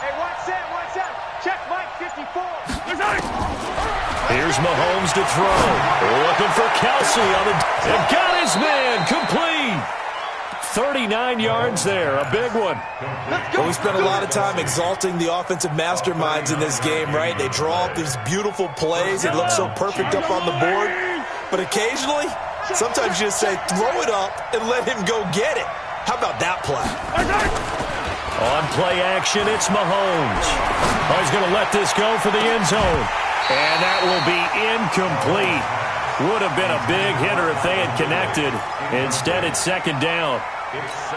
Hey, watch that. Check Mike 54. Here's Mahomes to throw. Looking for Kelsey on the... And got his man complete. 39 yards there, a big one. Well, we spent a lot of time exalting the offensive masterminds in this game, right? They draw up these beautiful plays. They look so perfect up on the board. But occasionally, sometimes you just say, throw it up and let him go get it. How about that play? On play action, it's Mahomes. Oh, he's going to let this go for the end zone. And that will be incomplete. Would have been a big hitter if they had connected. Instead, it's 2nd down.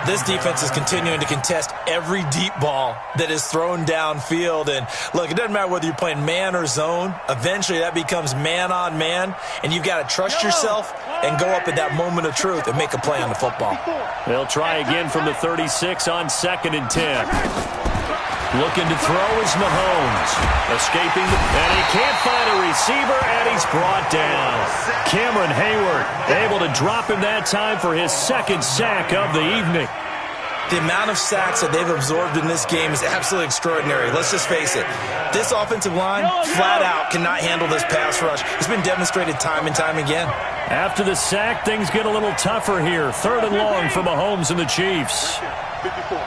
This defense is continuing to contest every deep ball that is thrown downfield. And, look, it doesn't matter whether you're playing man or zone. Eventually, that becomes man-on-man, and you've got to trust yourself and go up at that moment of truth and make a play on the football. They'll try again from the 36 on 2nd and 10. Looking to throw is Mahomes. Escaping, and he can't find a receiver, and he's brought down. Cameron Hayward able to drop him that time for his second sack of the evening. The amount of sacks that they've absorbed in this game is absolutely extraordinary. Let's just face it. This offensive line, flat out, cannot handle this pass rush. It's been demonstrated time and time again. After the sack, things get a little tougher here. 3rd and long for Mahomes and the Chiefs. 54.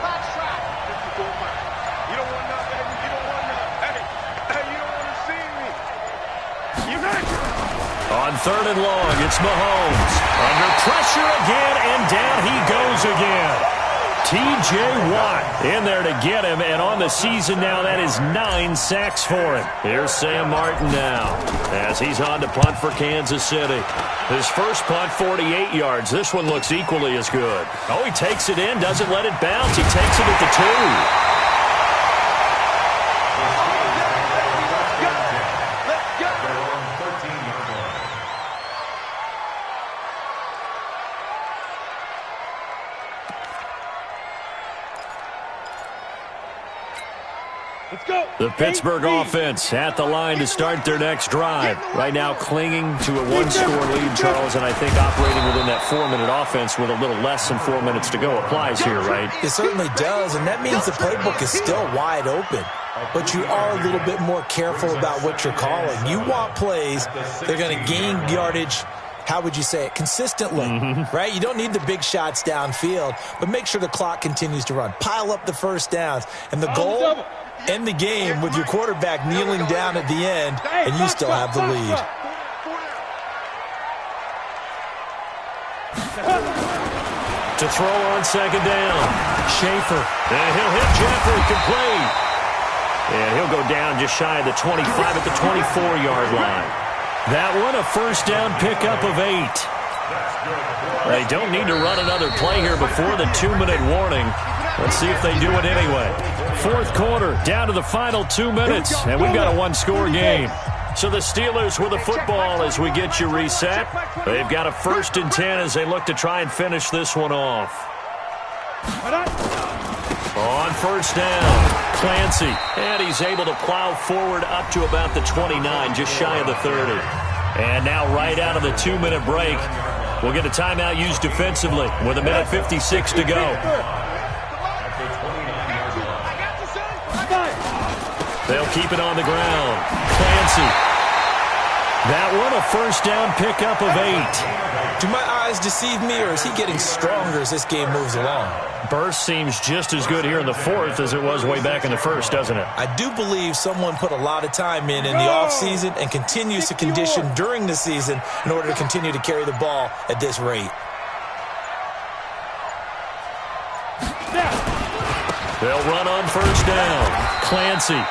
You don't want none, baby. You don't want none. Hey, you don't want to see me. You got it. On 3rd and long, it's Mahomes. Under pressure again, and down he goes again. T.J. Watt in there to get him, and on the season now, that is 9 sacks for him. Here's Sam Martin now, as he's on to punt for Kansas City. His first punt, 48 yards. This one looks equally as good. Oh, he takes it in, doesn't let it bounce. He takes it at the 2. The Pittsburgh offense at the line to start their next drive. Right now clinging to a 1-score lead, Charles, and I think operating within that 4-minute offense with a little less than 4 minutes to go applies here, right? It certainly does, and that means the playbook is still wide open. But you are a little bit more careful about what you're calling. You want plays that are going to gain yardage, how would you say it, consistently, right? You don't need the big shots downfield, but make sure the clock continues to run. Pile up the first downs, and the goal, end the game with your quarterback kneeling down at the end, and you still have the lead. To throw on 2nd down, Schaefer, and he'll hit Jeffrey, complete. And he'll go down just shy of the 25 at the 24-yard line. That one, a first down pickup of 8. They don't need to run another play here before the 2-minute warning. Let's see if they do it anyway. 4th quarter, down to the final 2 minutes, and we've got a 1-score game. So the Steelers with the football as we get you reset. They've got a 1st and 10 as they look to try and finish this one off. On 1st down, Clancy, and he's able to plow forward up to about the 29, just shy of the 30. And now right out of the 2-minute break, we'll get a timeout used defensively with 1:56 to go. They'll keep it on the ground. Clancy. That one, a first down pickup of 8. Do my eyes deceive me, or is he getting stronger as this game moves along? Burst seems just as good here in the 4th as it was way back in the 1st, doesn't it? I do believe someone put a lot of time in the offseason and continues to condition during the season in order to continue to carry the ball at this rate. They'll run on 1st down. Clancy.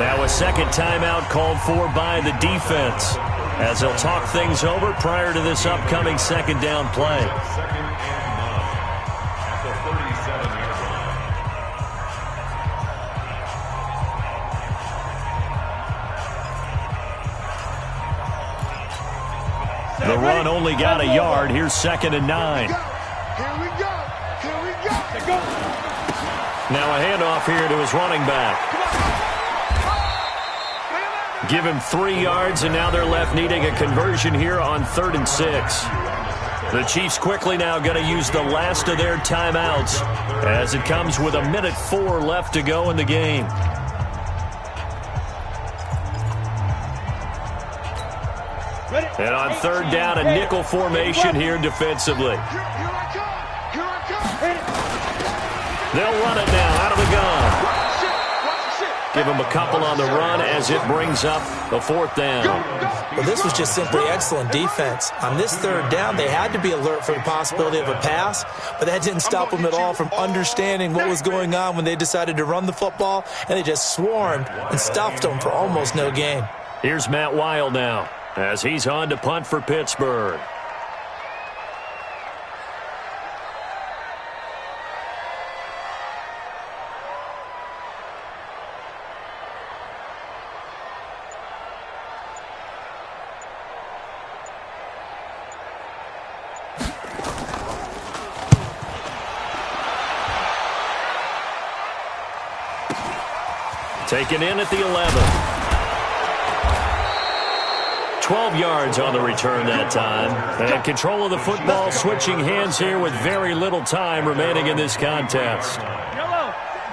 Now a 2nd timeout called for by the defense as they'll talk things over prior to this upcoming 2nd down play. The run only got a yard. Here's 2nd and 9. Here we go. Here we go. Now a handoff here to his running back. Give him 3 yards, and now they're left needing a conversion here on 3rd and 6. The Chiefs quickly now going to use the last of their timeouts as it comes with 1:04 left to go in the game. And on 3rd down, a nickel formation here defensively. They'll run it now out of the gun. Give him a couple on the run as it brings up the 4th down. Well, this was just simply excellent defense. On this 3rd down, they had to be alert for the possibility of a pass, but that didn't stop them at all from understanding what was going on when they decided to run the football, and they just swarmed and stuffed them for almost no gain. Here's Matt Weil now as he's on to punt for Pittsburgh. Taken in at the 11. 12 yards on the return that time. And control of the football switching hands here with very little time remaining in this contest.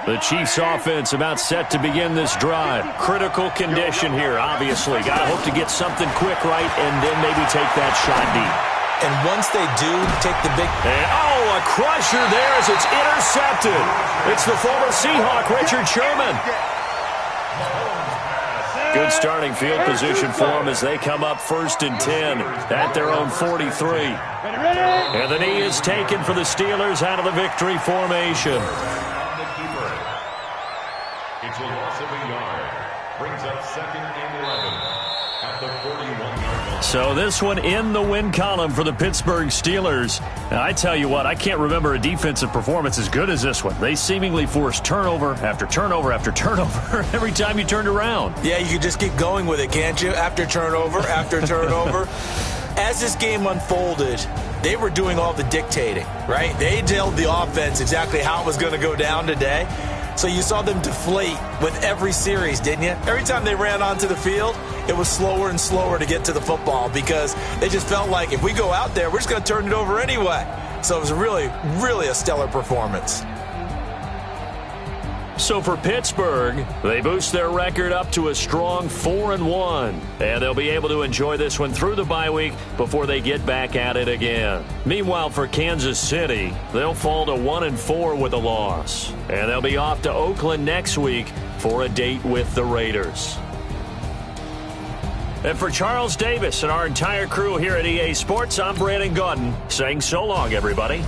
The Chiefs offense about set to begin this drive. Critical condition here, obviously. Got to hope to get something quick right and then maybe take that shot deep. And once they do take the big... a crusher there as it's intercepted. It's the former Seahawk, Richard Sherman. Good starting field position for them as they come up 1st and 10 at their own 43. And the knee is taken for the Steelers out of the victory formation. It's a loss of a yard. Brings up 2nd and 11 at the 41-yard line. So this one in the win column for the Pittsburgh Steelers. Now, I tell you what, I can't remember a defensive performance as good as this one. They seemingly forced turnover after turnover after turnover every time you turned around. Yeah, you could just keep going with it, can't you? After turnover, after turnover. As this game unfolded, they were doing all the dictating, right? They told the offense exactly how it was going to go down today. So you saw them deflate with every series, didn't you? Every time they ran onto the field, it was slower and slower to get to the football because they just felt like if we go out there, we're just going to turn it over anyway. So it was really, really a stellar performance. So for Pittsburgh, they boost their record up to a strong 4-1. And they'll be able to enjoy this one through the bye week before they get back at it again. Meanwhile, for Kansas City, they'll fall to 1-4 with a loss. And they'll be off to Oakland next week for a date with the Raiders. And for Charles Davis and our entire crew here at EA Sports, I'm Brandon Gaudin saying so long, everybody.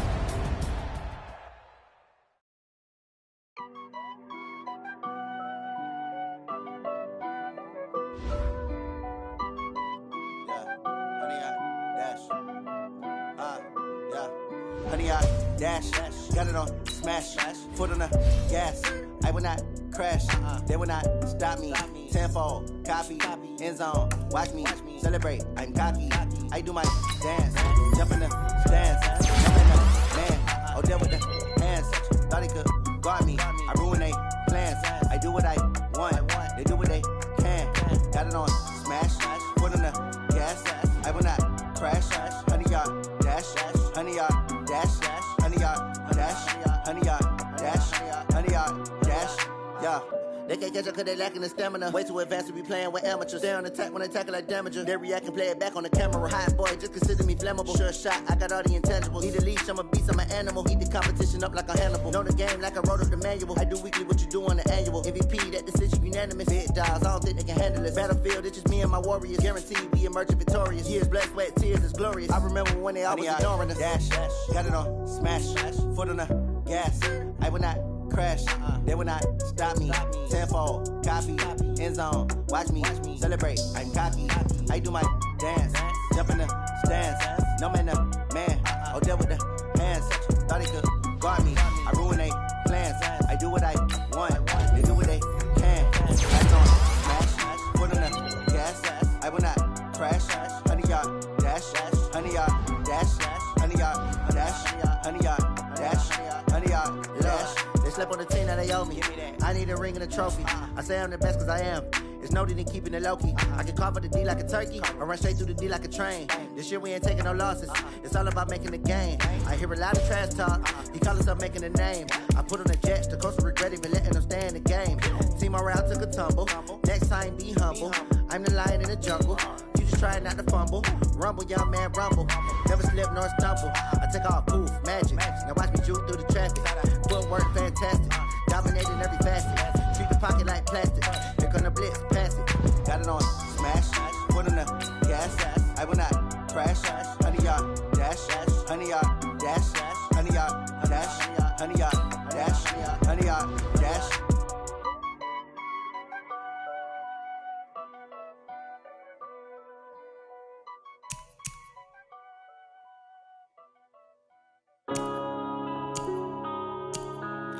Got it on smash, foot on the gas. I will not crash, they will not stop me. Tenfold, copy, end zone, watch me celebrate. I'm cocky, I do my dance, jump in the stands, jump in the man. Oh, there with the hands, thought he could guard me. I ruin they plans, I do what I want, they do what they can. Got it on smash, foot on the gas. I will not crash, 100-yard dash, 100-yard dash. 100-yard dash, 100-yard dash, 100-yard dash, yeah. They can't catch up cause they lacking the stamina. Way too advanced to be playing with amateurs. Stay on attack when they tackle like damager. They react and play it back on the camera. Hot boy, just consider me flammable. Sure shot, I got all the intangibles. Need a leash, I'm a beast, I'm an animal. Eat the competition up like a Hannibal. Know the game like I wrote up the manual. I do weekly what you do on the annual. MVP, that decision unanimous. Big dogs, I don't think they can handle it. Battlefield, it's just me and my warriors. Guaranteed we emerge victorious. Years, blood, sweat, tears, it's glorious. I remember when they always ignoring us. Dash, got it on smash, foot on the gas. I will not crash, they will not stop me. Tenfold, copy, end zone, watch me celebrate. I'm cocky, I do my dance, jump in the stands. No man, no man. Oh, there with the hands, thought he could guard me. I ruin they plans. I do what I want, they do what they can. Lights on, smash, foot on the gas. I will not crash, 100-yard dash, 100-yard dash, 100-yard dash, 100-yard dash, 100-yard dash. They slept on the team that they owe me. I need a ring and a trophy. I say I'm the best cause I am. It's noted in keeping it low-key. I can carve up the D like a turkey or run straight through the D like a train. This year we ain't taking no losses. It's all about making the game. I hear a lot of trash talk. He call himself making a name. I put on the Jets. The coach will regret even letting them stay in the game. Team morale took a tumble. Next time be humble. I'm the lion in the jungle. You just try not to fumble. Rumble, young man, rumble. Never slip nor stumble. I take off, poof, magic. Now watch me juke through the traffic. Footwork fantastic. Dominating every facet. Treat the pocket like plastic. Here come the blitz, pass it. Got it on smash. Foot on the gas. I will not crash. 100-yard dash. 100-yard dash. 100-yard dash. 100-yard dash. 100-yard dash.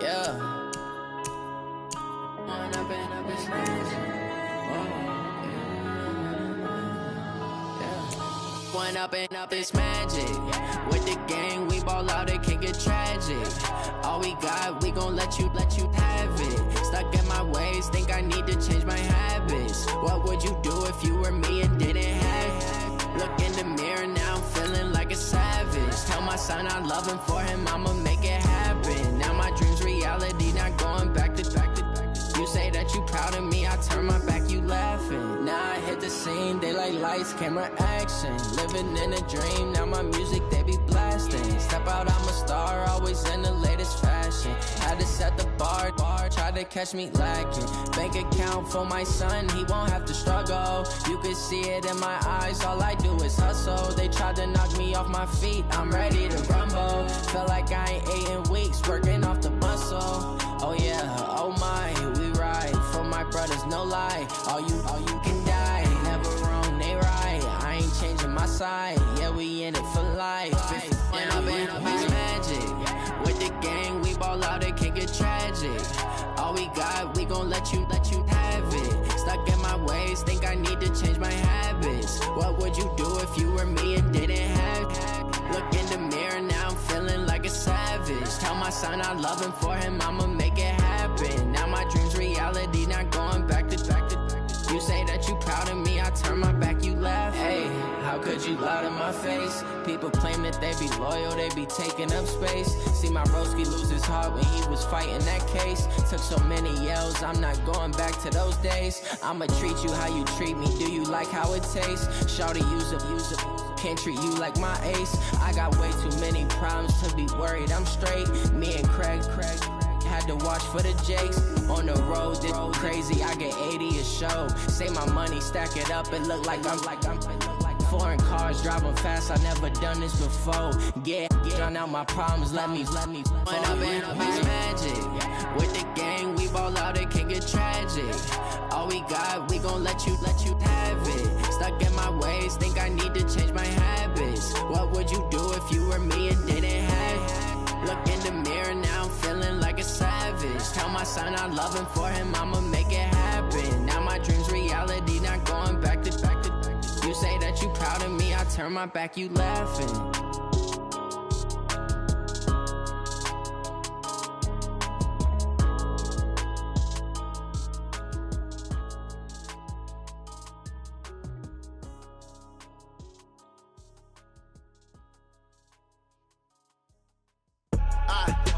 Yeah. One up and up is magic. With the gang, we ball out, it can get tragic. All we got, we gon' let you have it. Stuck in my ways, think I need to change my habits. What would you do if you were me and didn't have? Look in the mirror now, I'm feeling like a savage. Tell my son I love him, for him I'ma make it happen. Now my dream's reality, not going back to back to back. You say that you proud of me, I turn my back, you laughing. Now I hit the scene, daylight lights, camera action. Living in a dream, now my music they be blasting. Step out, I'm a star, always in the latest fashion. Had to set the bar, try to catch me lacking. Bank account for my son, he won't have to struggle. You can see it in my eyes, all I do is hustle. They tried to knock me off my feet, I'm ready to rumble. Felt like I ain't ate in weeks, working off the muscle. Oh yeah, oh my, we ride for my brothers, no lie. All you can die, never wrong, they right. I ain't changing my side, yeah, we in it for life. When I've been magic, with the gang, we ball out, it can get tragic. All we got, we gon' let you have it. Stuck in my ways, think I need to change my habits. What would you do if you were me and didn't have? Look in the mirror, now I'm feeling like a savage. Tell my son I love him, for him I'ma make it happen. Now my dream's reality, not going back to back to back. You say that you proud of me, I turn my back, you laugh. Hey, how could you lie to my face? People claim that they be loyal, they be taking up space. See my broski lose his heart when he was fighting that case. Took so many yells, I'm not going back to those days. I'ma treat you how you treat me, do you like how it tastes? Shawty, use it, can't treat you like my ace. I got way too many problems to be worried, I'm straight. Me and Craig had to watch for the Jakes. On the road, this crazy, I get 80 a show. Say my money, stack it up, it look like I'm foreign cars, driving fast, I never done this before. Yeah, drown out my problems, let me When I've been magic, with the gang, we ball out, it can get tragic. All we got, we gon' let you have it. Stuck in my ways, think I need to change my habits. What would you do if you were me and didn't have? Look in the mirror, now I'm feeling like a savage. Tell my son I love him, for him I'ma make it happen. Now my dream's reality, not going back to back to back. You say that you proud of me, I turn my back, you laughing.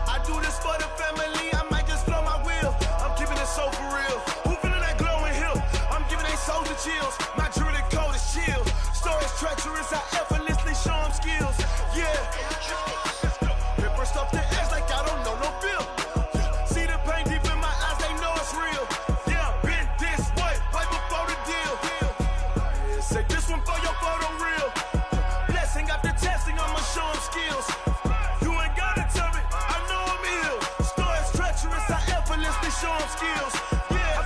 I do this for the family, I might just blow my wheel. I'm keeping it so for real. Who feeling that glowing hill? I'm giving they souls the chills. My jewelry code is chill. Stories treacherous, I effortlessly show them skills. Yeah. Paper stuff to edge like I don't know no feel. See the pain deep in my eyes, they know it's real. Yeah, been this way, right before the deal. Say this one for your photo reel. Blessing after testing, I'ma show them skills. Show them skills. Yeah,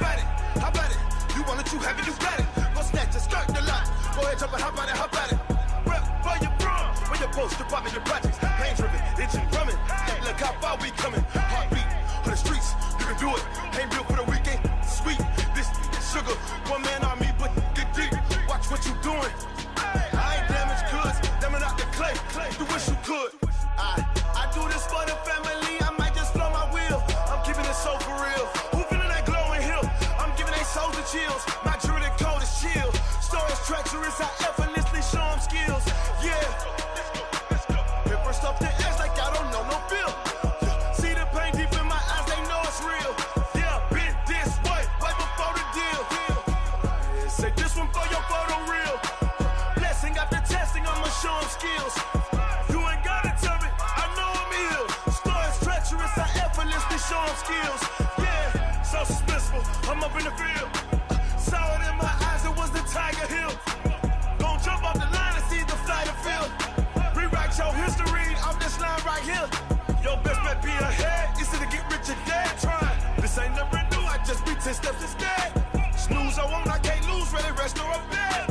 how about it? You want it, you have it, you got it. Go snatch it, skirt the lot. Go ahead, jump it, how about it? Rep for your bro, for your post, your poppin', your projects. Pain driven, itching, drumming. Look how far we coming. Heartbeat on the streets, you can do it. Ain't built for the weekend, sweet. This sugar, one man on me, but get deep. Watch what you doing. I ain't damaged goods, damn it out the clay. You wish you could. I do this for the family, I might just blow my wheel. I'm keeping it so for real. Who feeling that glowing hill? I'm giving they souls the chills. My jewelry code is chill. Stories treacherous, I effortlessly show them skills. Yeah. Paper stuff to edge like I don't know no feel. See the pain deep in my eyes, they know it's real. Yeah, been this way, right before the deal. Say this one for your photo reel. Blessing after testing, I'ma show them skills. You ain't gotta tell me, I know I'm ill. Stories treacherous, I effortlessly show them skills. Yeah, so suspenseful, I'm up in the field. Saw it in my eyes, it was the Tiger Hill. Gon' jump off the line and see the flight of field. Rewrite your history off this line right here. Your best bet be ahead, easy to get rich or dead. Trying, this ain't never new, I just be 10 steps instead. Snooze, I won't, I can't lose, ready, rest or a bed.